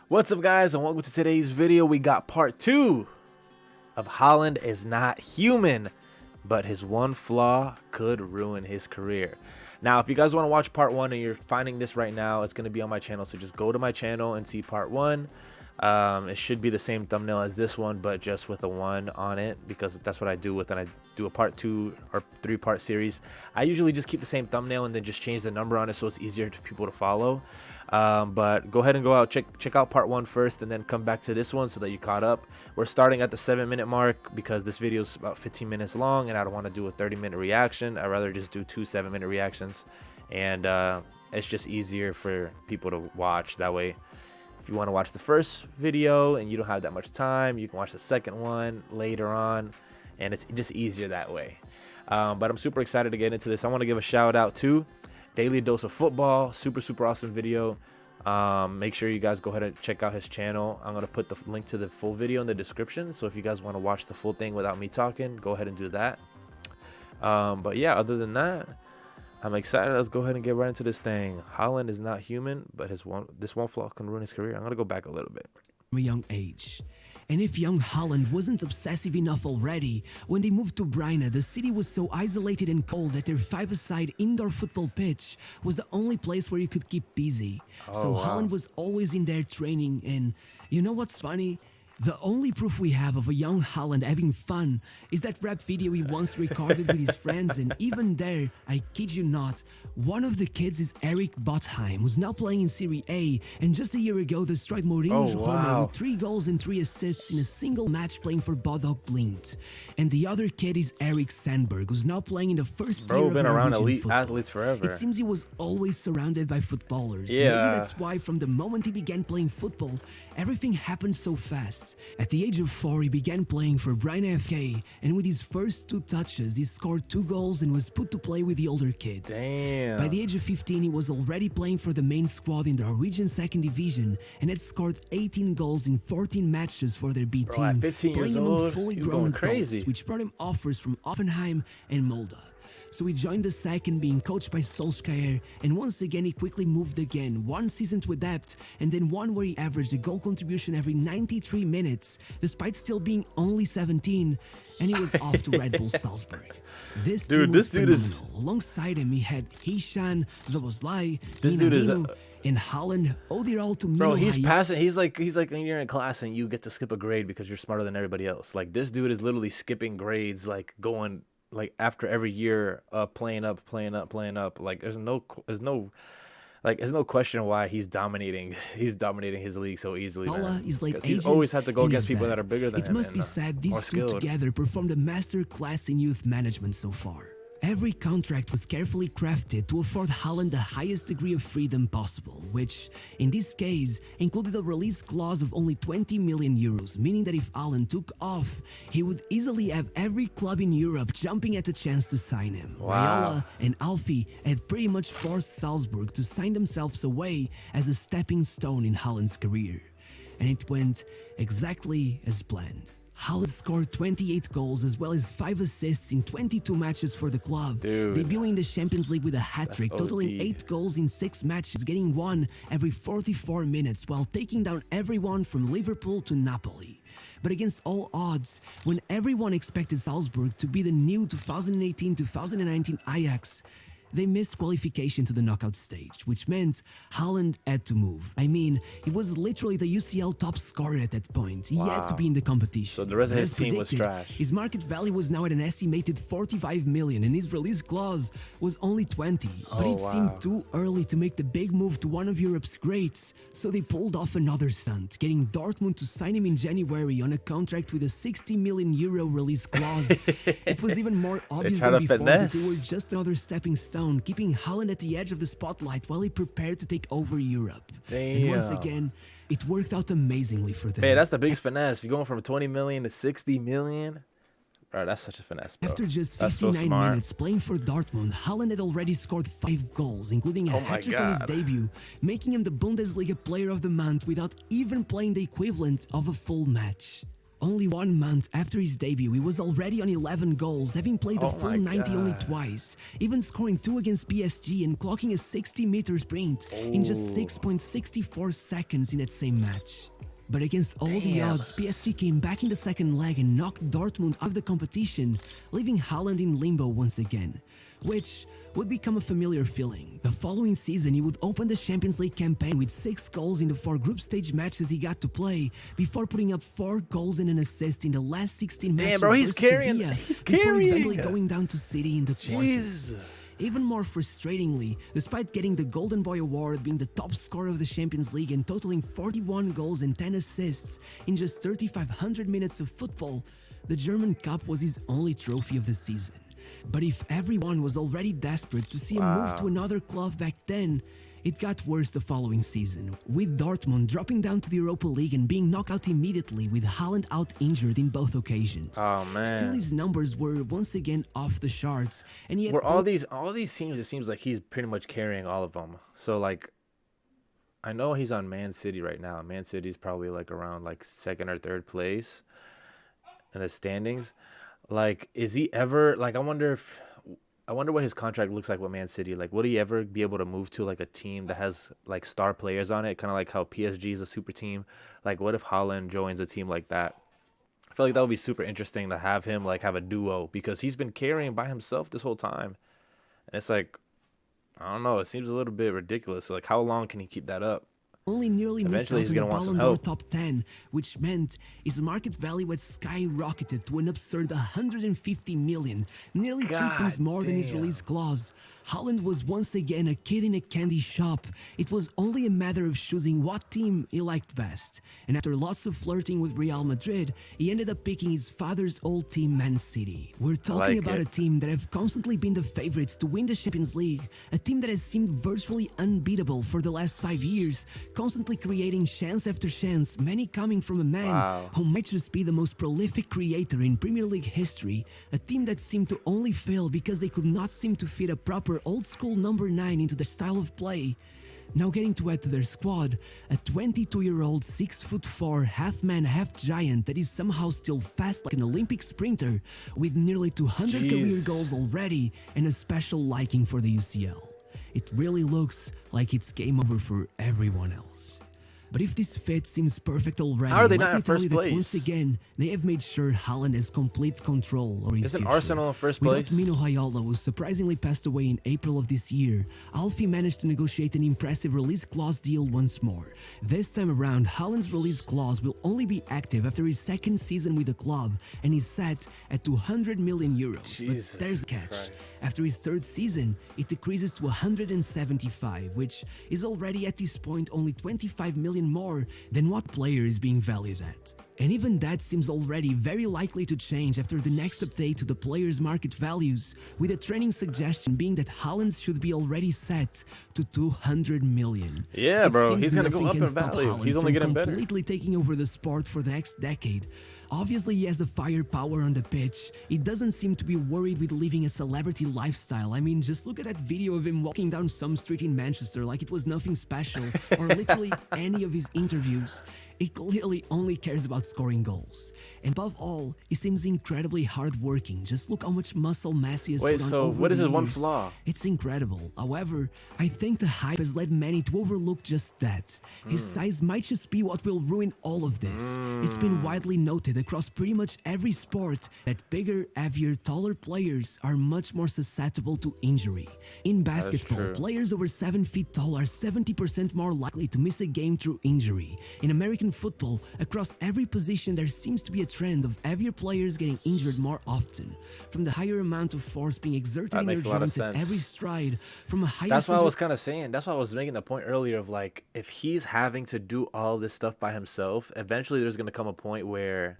What's up, guys, and welcome to today's video. We got part 2 of Haaland Is Not Human, but his one flaw could ruin his career. Now, if you guys want to watch part 1 and you're finding this right now, it's going to be on my channel, so just go to my channel and see part 1. It should be the same thumbnail as this one, but just with a 1 on it, because that's what I do when I do a part 2 or 3-part series. I usually just keep the same thumbnail and then just change the number on it so it's easier for people to follow. But go ahead and go out, check out part 1 first, and then come back to this one so that you caught up. We're starting at the 7-minute mark because this video is about 15 minutes long and I don't want to do a 30-minute reaction. I'd rather just do 2 7-minute reactions, and it's just easier for people to watch that way. If you want to watch the first video and you don't have that much time, you can watch the second one later on, and it's just easier that way. But I'm super excited to get into this. I want to give a shout out to Daily Dose of Football. Super awesome video. Make sure you guys go ahead and check out his channel. I'm going to put the link to the full video in the description, so if you guys want to watch the full thing without me talking, go ahead and do that. But yeah, other than that, I'm excited. Let's go ahead and get right into this thing. Haaland is not human, but this one flaw can ruin his career. I'm going to go back a little bit. From a young age. And if young Haaland wasn't obsessive enough already, when they moved to Bruyne, the city was so isolated and cold that their 5-a-side indoor football pitch was the only place where you could keep busy. So wow. Haaland was always in there training, and you know what's funny? The only proof we have of a young Haaland having fun is that rap video he once recorded with his friends, and even there, I kid you not, one of the kids is Erik Botheim, who's now playing in Serie A, and just a year ago destroyed Mourinho's Roma with 3 goals and 3 assists in a single match playing for Bodo Glimt. And the other kid is Erik Sandberg, who's now playing in the first tier of been around elite football. athletes forever. It seems he was always surrounded by footballers. Yeah. Maybe that's why from the moment he began playing football, everything happened so fast. At the age of 4, he began playing for Bruyne FK, and with his first 2 touches, he scored 2 goals and was put to play with the older kids. Damn. By the age of 15, he was already playing for the main squad in the Norwegian 2nd Division and had scored 18 goals in 14 matches for their B team, at 15 playing years among old, fully he was grown going adults, crazy. which brought him offers from Offenheim and Molde. So he joined the second, being coached by Solskjaer, and once again he quickly moved again, 1 season to adapt, and then one where he averaged a goal contribution every 93 minutes, despite still being only 17, and he was off to Red Bull Salzburg. This dude was phenomenal. Alongside him, he had Hishan, Zoboslai, Minamino, and Haaland. Oh, they're all to me. Bro, he's passing. He's like when you're in class and you get to skip a grade because you're smarter than everybody else. Like, this dude is literally skipping grades, like going like after every year, playing up. Like there's no question why he's dominating his league so easily, man. He's always had to go against people that are bigger than him. It must be said these two together performed a master class in youth management so far. Every contract was carefully crafted to afford Haaland the highest degree of freedom possible, which, in this case, included a release clause of only 20 million euros, meaning that if Haaland took off, he would easily have every club in Europe jumping at the chance to sign him. Wow. Raiola and Alfie had pretty much forced Salzburg to sign themselves away as a stepping stone in Haaland's career. And it went exactly as planned. Haaland scored 28 goals as well as 5 assists in 22 matches for the club, debuting in the Champions League with a hat-trick, totaling 8 goals in 6 matches, getting 1 every 44 minutes while taking down everyone from Liverpool to Napoli. But against all odds, when everyone expected Salzburg to be the new 2018-2019 Ajax, they missed qualification to the knockout stage, which meant Haaland had to move. I mean, he was literally the UCL top scorer at that point. He had to be in the competition. So the rest of his team was trash. His market value was now at an estimated 45 million, and his release clause was only 20. But it seemed too early to make the big move to one of Europe's greats, so they pulled off another stunt, getting Dortmund to sign him in January on a contract with a 60 million euro release clause. It was even more obvious than before that they were just another stepping stone, keeping Haaland at the edge of the spotlight while he prepared to take over Europe. Damn. And once again, it worked out amazingly for them. Man, that's the biggest finesse. You're going from 20 million to 60 million. Bro, that's such a finesse, bro. After just 59 minutes playing for Dortmund, Haaland had already scored 5 goals, including a hat-trick on his debut, making him the Bundesliga Player of the Month without even playing the equivalent of a full match. Only 1 month after his debut, he was already on 11 goals, having played the Oh full my 90 only God. twice, even scoring 2 against PSG and clocking a 60-meter sprint in just Oh. 6.64 seconds in that same match. But against all the Damn. odds, PSG came back in the second leg and knocked Dortmund out of the competition, leaving Haaland in limbo once again, which would become a familiar feeling. The following season, he would open the Champions League campaign with 6 goals in the 4 group stage matches he got to play, before putting up 4 goals and an assist in the last 16 matches Damn, bro, he's versus carrying. Sevilla, He's before eventually carrying. going down to City in the quarters. Jeez. Even more frustratingly, despite getting the Golden Boy award, being the top scorer of the Champions League and totaling 41 goals and 10 assists in just 3,500 minutes of football, the German Cup was his only trophy of the season. But if everyone was already desperate to see him move to another club back then, it got worse the following season, with Dortmund dropping down to the Europa League and being knocked out immediately, with Haaland out injured in both occasions. Oh, man. Still, his numbers were once again off the charts, and yet Were all these teams, it seems like he's pretty much carrying all of them. So like, I know he's on Man City right now. Man City's probably like around like second or third place in the standings. Like, is he ever like? I wonder what his contract looks like with Man City. Like, would he ever be able to move to like a team that has like star players on it, kind of like how PSG is a super team? Like, what if Haaland joins a team like that? I feel like that would be super interesting to have him like have a duo, because he's been carrying by himself this whole time. And it's like, I don't know, it seems a little bit ridiculous. Like, how long can he keep that up? only nearly missed Eventually out he's on the gonna want some Ballon d'Or help. top 10, which meant his market value had skyrocketed to an absurd 150 million, nearly 3 times God more than his damn. release clause. Haaland was once again a kid in a candy shop. It was only a matter of choosing what team he liked best. And after lots of flirting with Real Madrid, he ended up picking his father's old team, Man City. We're talking like about it. a team that have constantly been the favorites to win the Champions League, a team that has seemed virtually unbeatable for the last 5 years, constantly creating chance after chance, many coming from a man Wow. who might just be the most prolific creator in Premier League history, a team that seemed to only fail because they could not seem to fit a proper old-school number 9 into their style of play. Now getting to add to their squad, a 22-year-old 6'4", half-man, half-giant that is somehow still fast like an Olympic sprinter, with nearly 200 Jeez. career goals already and a special liking for the UCL. It really looks like it's game over for everyone else. But if this fit seems perfect already, How are they let not me in tell first you that place? once again, they have made sure Haaland has complete control over his Isn't future. Arsenal in first Without place? Mino Raiola, who surprisingly passed away in April of this year, Alfie managed to negotiate an impressive release clause deal once more. This time around, Haaland's release clause will only be active after his second season with the club and is set at 200 million euros. Jesus But there's a catch. Christ. After his third season, it decreases to 175, which is already at this point only 25 million more than what player is being valued at. And even that seems already very likely to change after the next update to the player's market values, with a trending suggestion being that Haaland should be already set to 200 million. Yeah, It bro, seems he's gonna nothing go up can in stop value. Haaland He's only from getting better. completely taking over the sport for the next decade. Obviously, he has the firepower on the pitch. He doesn't seem to be worried with living a celebrity lifestyle. I mean, just look at that video of him walking down some street in Manchester like it was nothing special, or literally any of his interviews. He clearly only cares about scoring goals. And above all, he seems incredibly hardworking. Just look how much muscle mass he has Wait, put on so over what is the his one years. flaw? It's incredible. However, I think the hype has led many to overlook just that. His size might just be what will ruin all of this. It's been widely noted across pretty much every sport that bigger, heavier, taller players are much more susceptible to injury. In basketball, true. players over 7 feet tall are 70% more likely to miss a game through injury. In American football, across every position there seems to be a trend of heavier players getting injured more often. From the higher amount of force being exerted That in their makes a lot of joints at sense. every stride, from a higher That's what I center- was kind of saying. That's why I was making the point earlier of like, if he's having to do all this stuff by himself, eventually there's going to come a point where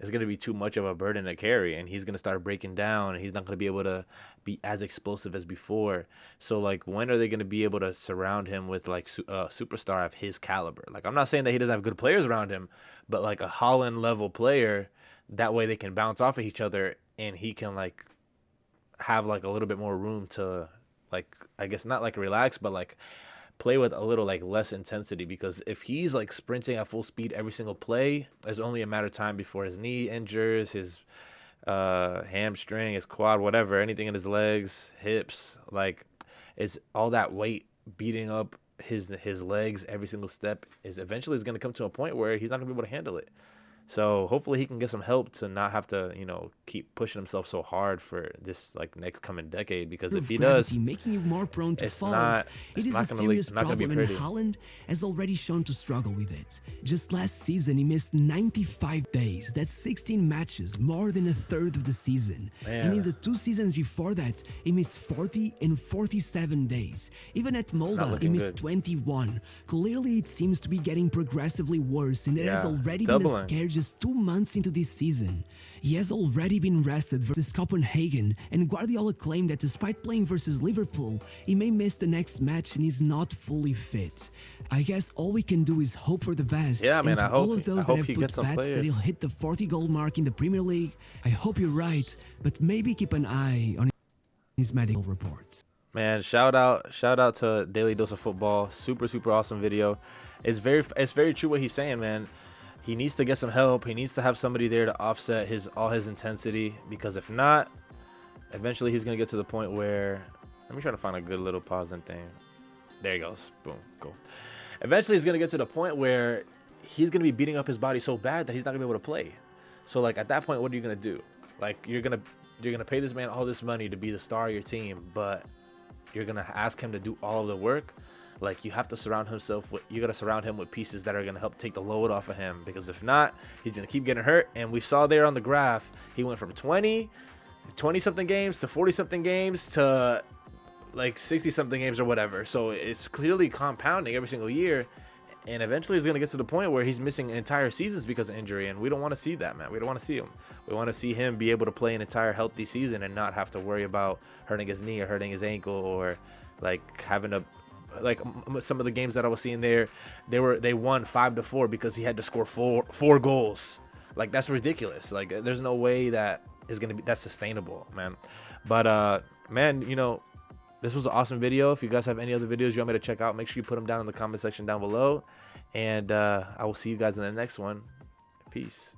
it's going to be too much of a burden to carry, and he's going to start breaking down, and he's not going to be able to be as explosive as before. So like, when are they going to be able to surround him with like a superstar of his caliber? Like, I'm not saying that he doesn't have good players around him, but like a Holland level player, that way they can bounce off of each other, and he can like have like a little bit more room to, like, I guess not like relax, but like play with a little like less intensity, because if he's like sprinting at full speed every single play, it's only a matter of time before his knee injures, his hamstring, his quad, whatever, anything in his legs, hips, like, is all that weight beating up his legs every single step is eventually is going to come to a point where he's not going to be able to handle it. So hopefully he can get some help to not have to, keep pushing himself so hard for this like next coming decade. Because if he does, making you more prone to it's falls, not it is not a gonna serious not gonna be problem, and pretty. Haaland has already shown to struggle with it. Just last season, he missed 95 days. That's 16 matches, more than a third of the season. And in Man. the 2 seasons before that, he missed 40 and 47 days. Even at Molde, he looking missed good. 21. Clearly, it seems to be getting progressively worse, and there has Yeah, already been a doubling. scare just 2 months into this season. He has already been rested versus Copenhagen, and Guardiola claimed that despite playing versus Liverpool, he may miss the next match and is not fully fit. I guess all we can do is hope for the best. Yeah, man, and to I hope- all of those I that hope have he put gets some bets that players. he'll hit the 40-goal mark in the Premier League, I hope you're right, but maybe keep an eye on his medical reports. Man, shout out to Daily Dose of Football. Super awesome video. It's very true what he's saying, man. He needs to get some help. He needs to have somebody there to offset all his intensity, because if not, eventually he's gonna get to the point where, let me try to find a good little pausing thing. There he goes. Boom, cool. Eventually he's gonna get to the point where he's gonna be beating up his body so bad that he's not gonna be able to play. So like at that point, what are you gonna do? Like you're gonna pay this man all this money to be the star of your team, but you're gonna ask him to do all of the work. Like you have to you gotta surround him with pieces that are gonna help take the load off of him, because if not, he's gonna keep getting hurt. And we saw there on the graph, he went from 20 something games to 40 something games to like 60 something games or whatever. So it's clearly compounding every single year, and eventually he's gonna get to the point where he's missing entire seasons because of injury, and we don't want to see that, man. We don't want to see him. We want to see him be able to play an entire healthy season and not have to worry about hurting his knee or hurting his ankle, or like having a, like some of the games that I was seeing there, they won 5-4 because he had to score four goals. Like that's ridiculous. Like there's no way that's sustainable, man. But man, this was an awesome video. If you guys have any other videos you want me to check out, make sure you put them down in the comment section down below, and I will see you guys in the next one. Peace.